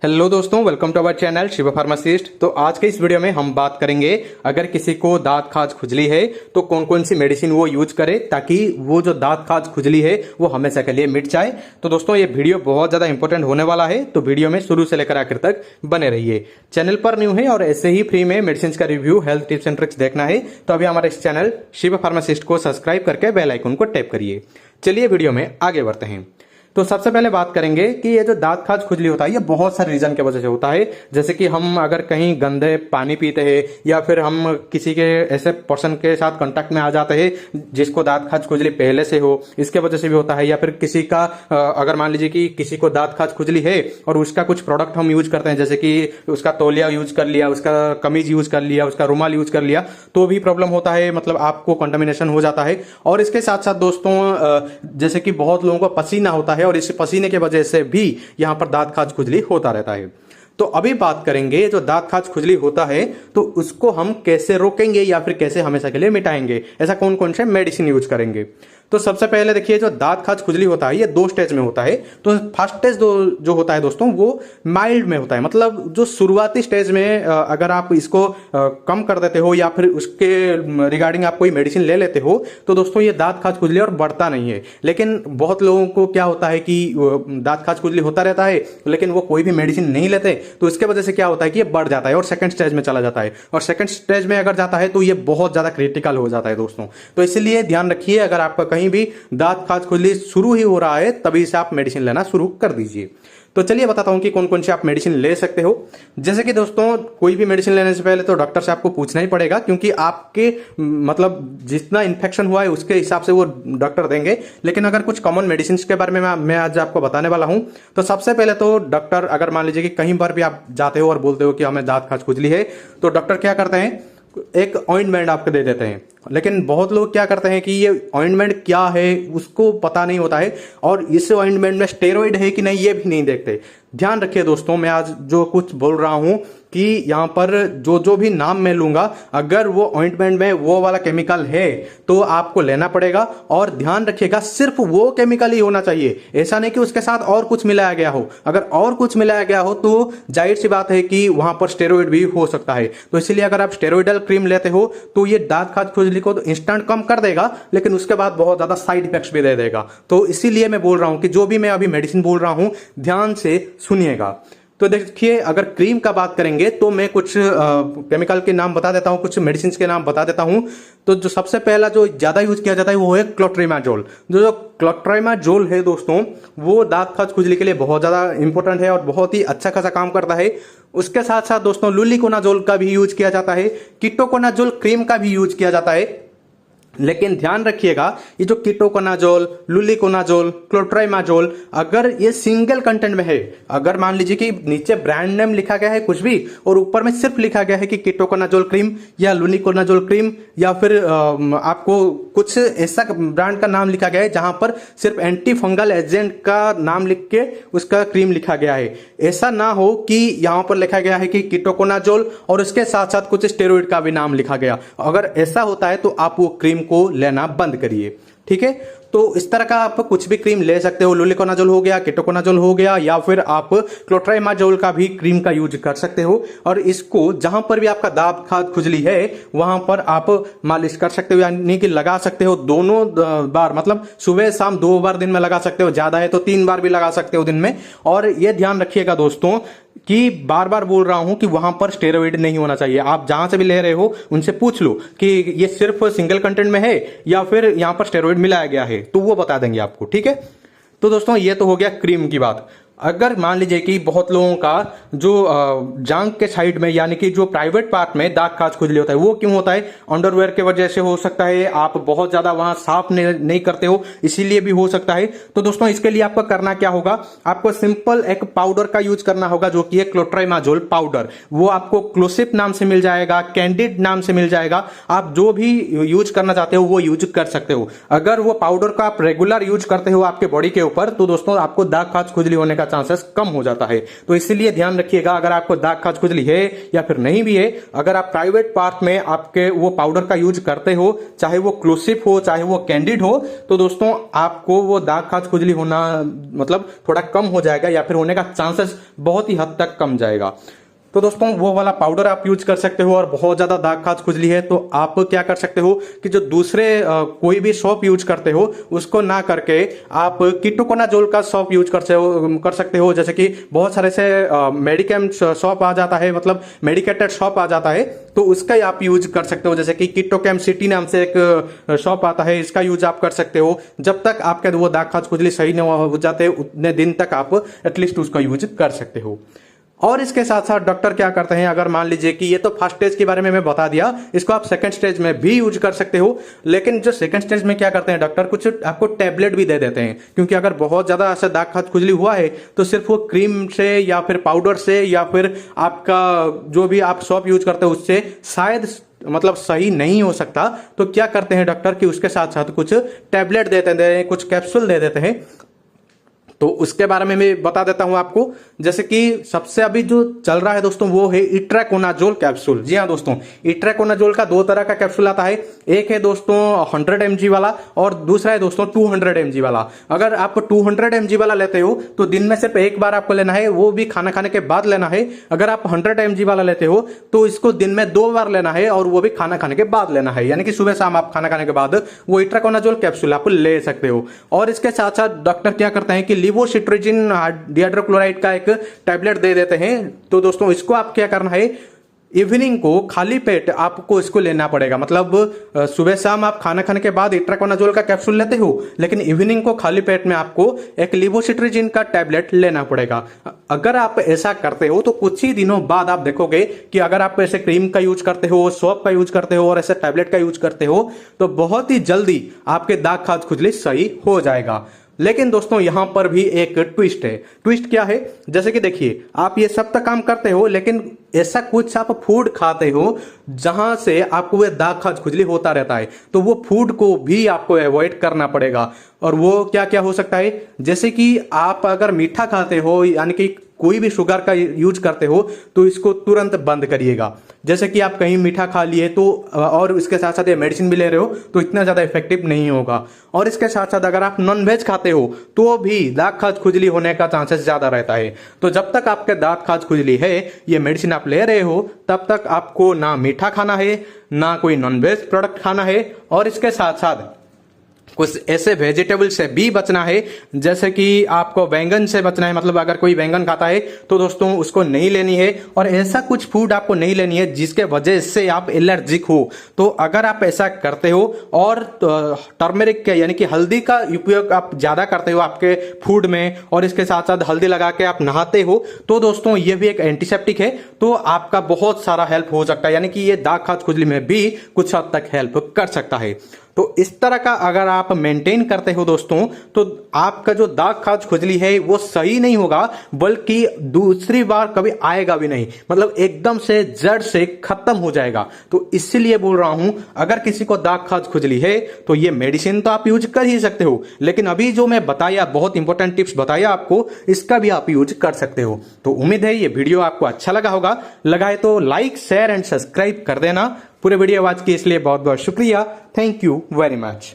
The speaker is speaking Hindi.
हेलो दोस्तों, welcome to our channel Shiva pharmacist. तो आज के इस वीडियो में हम बात करेंगे अगर किसी को दांत खाज खुजली है तो कौन कौन सी मेडिसिन वो यूज करे ताकि वो जो दांत खाज खुजली है वो हमेशा के लिए मिट जाए। तो दोस्तों ये वीडियो बहुत ज्यादा इंपॉर्टेंट होने वाला है, तो वीडियो में शुरू से लेकर आखिर तक बने रहिए। चैनल पर न्यू है और ऐसे ही फ्री में मेडिसिन का review, health tips and tricks देखना है तो अभी हमारे इस चैनल शिवा फार्मासिस्ट को सब्सक्राइब करके बेल आइकन को टैप करिए। चलिए वीडियो में आगे बढ़ते हैं। तो सबसे पहले बात करेंगे कि ये जो दांत खाज खुजली होता है ये बहुत सारे रीजन की वजह से होता है। जैसे कि हम अगर कहीं गंदे पानी पीते हैं या फिर हम किसी के ऐसे पर्सन के साथ कांटेक्ट में आ जाते हैं जिसको दांत खाज खुजली पहले से हो, इसके वजह से भी होता है। या फिर किसी का अगर मान लीजिए कि किसी को दांत खाज खुजली है और उसका कुछ प्रोडक्ट हम यूज करते हैं, जैसे कि उसका तौलिया यूज कर लिया, उसका कमीज यूज कर लिया, उसका रुमाल यूज कर लिया, तो भी प्रॉब्लम होता है, मतलब आपको कंटामिनेशन हो जाता है। और इसके साथ साथ दोस्तों जैसे कि बहुत लोगों को पसीना होता है और इस पसीने की वजह से भी यहां पर दांत खाज खुजली होता रहता है। तो अभी बात करेंगे जो दांत खाज खुजली होता है तो उसको हम कैसे रोकेंगे या फिर कैसे हमेशा के लिए मिटाएंगे, ऐसा कौन कौन से मेडिसिन यूज करेंगे। तो सबसे पहले देखिए, जो दांत खाज खुजली होता है ये दो स्टेज में होता है। तो फर्स्ट स्टेज जो होता है दोस्तों वो माइल्ड में होता है, मतलब जो शुरुआती स्टेज में अगर आप इसको कम कर देते हो या फिर उसके रिगार्डिंग आप कोई मेडिसिन ले लेते हो तो दोस्तों ये दांत खाज खुजली और बढ़ता नहीं है। लेकिन बहुत लोगों को क्या होता है कि दांत खाज खुजली होता रहता है लेकिन वो कोई भी मेडिसिन नहीं लेते, तो इसके वजह से क्या होता है कि ये बढ़ जाता है और सेकंड स्टेज में चला जाता है। और सेकंड स्टेज में अगर जाता है तो ये बहुत ज्यादा क्रिटिकल हो जाता है दोस्तों। तो इसलिए ध्यान रखिए, अगर आपका कहीं भी दांत खाज खुजली शुरू ही हो रहा है तभी से आप मेडिसिन लेना शुरू कर दीजिए। तो चलिए बताता हूं कि कौन कौन से आप मेडिसिन ले सकते हो। जैसे कि दोस्तों कोई भी मेडिसिन लेने से पहले तो डॉक्टर से आपको पूछना ही पड़ेगा, क्योंकि आपके मतलब जितना इन्फेक्शन हुआ है उसके हिसाब से वो डॉक्टर देंगे। लेकिन अगर कुछ कॉमन मेडिसिन के बारे में मैं आज आपको बताने वाला हूं, तो सबसे पहले तो डॉक्टर, अगर मान लीजिए कि कहीं पर भी आप जाते हो और बोलते हो कि हमें दांत खाज खुजली है, तो डॉक्टर क्या करते हैं, एक ऑइंटमेंट आपको दे देते हैं। लेकिन बहुत लोग क्या करते हैं कि ये ऑइंटमेंट क्या है उसको पता नहीं होता है और इस ऑइंटमेंट में स्टेरॉइड है कि नहीं ये भी नहीं देखते। ध्यान रखिए दोस्तों, मैं आज जो कुछ बोल रहा हूं कि यहां पर जो भी नाम मैं लूंगा, अगर वो ऑइंटमेंट में वो वाला केमिकल है तो आपको लेना पड़ेगा। और ध्यान रखिएगा सिर्फ वो केमिकल ही होना चाहिए, ऐसा नहीं कि उसके साथ और कुछ मिलाया गया हो। अगर और कुछ मिलाया गया हो तो जाहिर सी बात है कि वहां पर स्टेरॉइड भी हो सकता है। तो इसलिए अगर आप स्टेरॉइडल क्रीम लेते हो तो ये दांत खाज खुजली को तो इंस्टेंट कम कर देगा, लेकिन उसके बाद बहुत ज्यादा साइड इफेक्ट्स भी दे देगा। तो इसीलिए मैं बोल रहा हूं कि जो भी मैं अभी मेडिसिन बोल रहा हूं ध्यान से सुनिएगा। तो देखिए, अगर क्रीम का बात करेंगे तो मैं कुछ केमिकल के नाम बता देता हूं, कुछ मेडिसिन के नाम बता देता हूं। तो जो सबसे पहला जो ज्यादा यूज किया जाता है वो है क्लोट्रिमाजोल। जो क्लोट्रिमाजोल है दोस्तों वो दांत खाज खुजली के लिए बहुत ज्यादा इंपॉर्टेंट है और बहुत ही अच्छा खासा काम करता है। उसके साथ साथ दोस्तों लुलिकोनाजोल का भी यूज किया जाता है, कीटोकोनाजोल क्रीम का भी यूज किया जाता है। लेकिन ध्यान रखिएगा, ये जो कीटोकोनाजोल, लुलिकोनाजोल, क्लोट्रिमाजोल अगर ये सिंगल कंटेंट में है, अगर मान लीजिए कि नीचे ब्रांड नेम लिखा गया है कुछ भी और ऊपर में सिर्फ लिखा गया है कि कीटोकोनाजोल क्रीम या लुलिकोनाजोल क्रीम, या फिर आपको कुछ ऐसा ब्रांड का नाम लिखा गया है जहां पर सिर्फ एंटी फंगल एजेंट का नाम लिख के उसका क्रीम लिखा गया है, ऐसा ना हो कि यहां पर लिखा गया है कि कीटोकोनाजोल और उसके साथ साथ कुछ स्टेरॉइड का भी नाम लिखा गया। अगर ऐसा होता है तो आप वो क्रीम को लेना बंद करिए, ठीक है। तो इस तरह का आप कुछ भी क्रीम ले सकते हो, लुलिकोनाजोल हो गया, कीटोकोनाजोल हो गया, या फिर आप क्लोट्रिमाजोल का भी क्रीम का यूज कर सकते हो। और इसको जहां पर भी आपका दांत खाज खुजली है वहां पर आप मालिश कर सकते हो, यानी कि लगा सकते हो दोनों बार, मतलब सुबह शाम 2 बार दिन में लगा सकते हो, ज्यादा है तो 3 बार भी लगा सकते हो दिन में। और ये ध्यान रखिएगा दोस्तों कि बार बार बोल रहा हूं कि वहां पर स्टेरॉइड नहीं होना चाहिए। आप जहां से भी ले रहे हो उनसे पूछ लो कि ये सिर्फ सिंगल कंटेंट में है या फिर यहां पर स्टेरॉइड मिलाया गया है, तो वो बता देंगे आपको, ठीक है। तो दोस्तों ये तो हो गया क्रीम की बात। अगर मान लीजिए कि बहुत लोगों का जो जांघ के साइड में, यानी कि जो प्राइवेट पार्ट में दांत खाज खुजली होता है, वो क्यों होता है? अंडरवेयर के वजह से हो सकता है, आप बहुत ज्यादा वहां साफ नहीं करते हो इसीलिए भी हो सकता है। तो दोस्तों इसके लिए आपको करना क्या होगा, आपको सिंपल एक पाउडर का यूज करना होगा जो कि है क्लोट्रिमाजोल पाउडर। वो आपको क्लोसिप नाम से मिल जाएगा, कैंडिड नाम से मिल जाएगा, आप जो भी यूज करना चाहते हो वो यूज कर सकते हो। अगर वो पाउडर का आप रेगुलर यूज करते हो आपके बॉडी के ऊपर तो दोस्तों आपको दांत खाज खुजली होने का का चांसेस कम हो जाता है। तो इसीलिए ध्यान रखिएगा, अगर आपको दाग खाज खुजली है या फिर नहीं भी है, अगर आप प्राइवेट पार्ट में आपके वो पाउडर का यूज करते हो, चाहे वो क्लूसिव हो चाहे वो कैंडिड हो, तो दोस्तों आपको वो दाग खाज खुजली होना मतलब थोड़ा कम हो जाएगा या फिर होने का चांसेस बहुत ही हद तक कम जाएगा। तो दोस्तों वो वाला पाउडर आप यूज कर सकते हो। और बहुत ज्यादा दाग खाज खुजली है तो आप क्या कर सकते हो कि जो दूसरे कोई भी सॉप यूज करते हो उसको ना करके आप कीटोकोनाजोल का सॉप यूज कर सकते हो। जैसे कि बहुत सारे से मेडिकेम सॉप आ जाता है, मतलब मेडिकेटेड सॉप आ जाता है, तो उसका ही आप यूज कर सकते हो। जैसे कि कीटोकैम सिटी नाम से एक सॉप आता है, इसका यूज आप कर सकते हो। जब तक आपके वो दाग खाज खुजली सही नहीं हो जाते उतने दिन तक आप एटलीस्ट उसका यूज कर सकते हो। और इसके साथ साथ डॉक्टर क्या करते हैं, अगर मान लीजिए कि ये तो फर्स्ट स्टेज के बारे में मैं बता दिया, इसको आप सेकंड स्टेज में भी यूज कर सकते हो। लेकिन जो सेकंड स्टेज में क्या करते हैं डॉक्टर, कुछ आपको टैबलेट भी दे देते हैं, क्योंकि अगर बहुत ज्यादा ऐसा दाग खाज खुजली हुआ है तो सिर्फ वो क्रीम से या फिर पाउडर से या फिर आपका जो भी आप सॉप यूज करते हो उससे शायद मतलब सही नहीं हो सकता। तो क्या करते हैं डॉक्टर कि उसके साथ साथ कुछ टैबलेट दे देते हैं, कुछ कैप्सूल दे देते हैं। तो उसके बारे में मैं बता देता हूं आपको। जैसे कि सबसे अभी जो चल रहा है दोस्तों वो है इट्राकोनाजोल कैप्सूल। जी हाँ दोस्तों, इट्राकोनाजोल का दो तरह का कैप्सूल आता है। एक है दोस्तों 100 mg वाला और दूसरा है दोस्तों 200 mg वाला। अगर आप 200 mg वाला लेते हो तो दिन में सिर्फ एक बार आपको लेना है, वो भी खाना खाने के बाद लेना है। अगर आप 100 mg वाला लेते हो तो इसको दिन में 2 बार लेना है और वो भी खाना खाने के बाद लेना है, यानी कि सुबह शाम आप खाना खाने के बाद वो इट्राकोनाजोल कैप्सूल आप ले सकते हो। और इसके साथ साथ डॉक्टर क्या करते हैं कि लिवोसिट्रिजिन डिहाइड्रोक्लोराइड का एक टैबलेट दे देते हैं। तो दोस्तों इसको आप क्या करना है, इवनिंग को खाली पेट आपको इसको लेना पड़ेगा। मतलब सुबह शाम आप खाना खाने के बाद इट्राकोनाजोल का कैप्सूल लेते हो, लेकिन इवनिंग को खाली पेट में आपको एक लिवोसिट्रिजिन का टैबलेट लेना पड़ेगा। अगर आप ऐसा करते हो तो कुछ ही दिनों बाद आप देखोगे कि अगर आप ऐसे क्रीम का यूज करते हो, सॉप का यूज करते हो और ऐसे टैबलेट का यूज करते हो तो बहुत ही जल्दी आपके दाग खाज खुजली सही हो जाएगा। लेकिन दोस्तों यहां पर भी एक ट्विस्ट है। ट्विस्ट क्या है, जैसे कि देखिए आप ये सब तक काम करते हो, लेकिन ऐसा कुछ आप फूड खाते हो जहां से आपको वह दाग खाज खुजली होता रहता है, तो वो फूड को भी आपको अवॉइड करना पड़ेगा। और वो क्या क्या हो सकता है, जैसे कि आप अगर मीठा खाते हो यानी कि कोई भी शुगर का यूज करते हो तो इसको तुरंत बंद करिएगा। जैसे कि आप कहीं मीठा खा लिए तो और इसके साथ साथ ये मेडिसिन भी ले रहे हो तो इतना ज्यादा इफेक्टिव नहीं होगा। और इसके साथ साथ अगर आप नॉन वेज खाते हो तो भी दाग खाज खुजली होने का चांसेस ज्यादा रहता है। तो जब तक आपके दाग खाज खुजली है, ये मेडिसिन आप ले रहे हो, तब तक आपको ना मीठा खाना है ना कोई नॉन वेज प्रोडक्ट खाना है। और इसके साथ साथ कुछ ऐसे वेजिटेबल से भी बचना है, जैसे कि आपको बैंगन से बचना है। मतलब अगर कोई बैंगन खाता है तो दोस्तों उसको नहीं लेनी है। और ऐसा कुछ फूड आपको नहीं लेनी है जिसके वजह से आप एलर्जिक हो। तो अगर आप ऐसा करते हो और टर्मरिक यानी कि हल्दी का उपयोग आप ज्यादा करते हो आपके फूड में और इसके साथ साथ हल्दी लगा के आप नहाते हो, तो दोस्तों ये भी एक एंटीसेप्टिक है, तो आपका बहुत सारा हेल्प हो सकता है। यानी कि ये दाग खाज खुजली में भी कुछ हद तक हेल्प कर सकता है। तो इस तरह का अगर आप मेंटेन करते हो दोस्तों, तो आपका जो दाग खाज खुजली है वो सही नहीं होगा, बल्कि दूसरी बार कभी आएगा भी नहीं। मतलब एकदम से जड़ से खत्म हो जाएगा। तो इसीलिए बोल रहा हूं, अगर किसी को दाग खाज खुजली है तो ये मेडिसिन तो आप यूज कर ही सकते हो, लेकिन अभी जो मैं बताया बहुत इंपॉर्टेंट टिप्स बताया आपको, इसका भी आप यूज कर सकते हो। तो उम्मीद है ये वीडियो आपको अच्छा लगा होगा। लगा है तो लाइक शेयर एंड सब्सक्राइब कर देना। पूरे वीडियो वॉच किए इसलिए बहुत बहुत शुक्रिया। Thank you very much.